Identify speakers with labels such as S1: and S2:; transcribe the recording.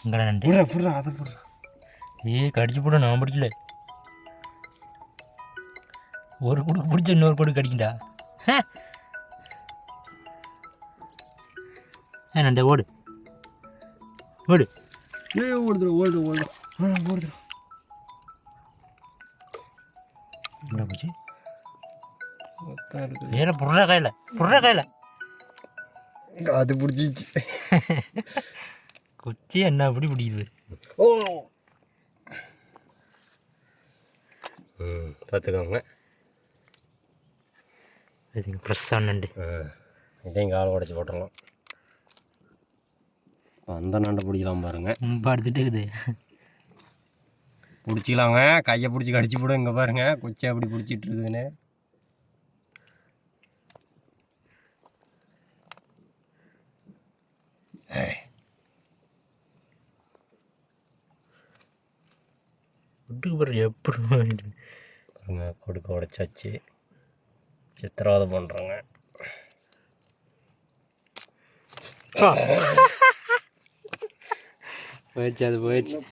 S1: இங்கே நண்டு
S2: புடுறா அதை புடுறா.
S1: கடிச்சு போட நான் பிடிக்கல. ஒரு கொடுக்கு பிடிச்ச இன்னொரு கொடுக்கு கடிக்கண்டா. நண்டே ஓடு ஓடு.
S2: ஓடுதுடா.
S1: என்ன போச்சு? வேற புடுற கையில்
S2: அது பிடிச்சிச்சு.
S1: கொச்சி என்ன அப்படி பிடிக்குது.
S2: ஓ பார்த்துக்கோங்க.
S1: ஃப்ரெஷ்ஷாக நண்டு.
S2: இதையும் காலை உடச்சி போட்டுடலாம். அந்த நண்டை பிடிக்கலாம் பாருங்க.
S1: ரொம்ப எடுத்துகிட்டு இருக்குது.
S2: பிடிச்சிக்கலாங்க. கையை பிடிச்சி கடிச்சு போடும். இங்கே பாருங்க கொச்சி அப்படி பிடிச்சிட்டு இருக்குதுன்னு.
S1: விட்டுக்கு பாரு எப்படி
S2: பாருங்க கொடுக்க உடைச்சாச்சு. சித்திரவதை பண்ணுறோங்க. போயிடுச்சு அது போயிடுச்சு.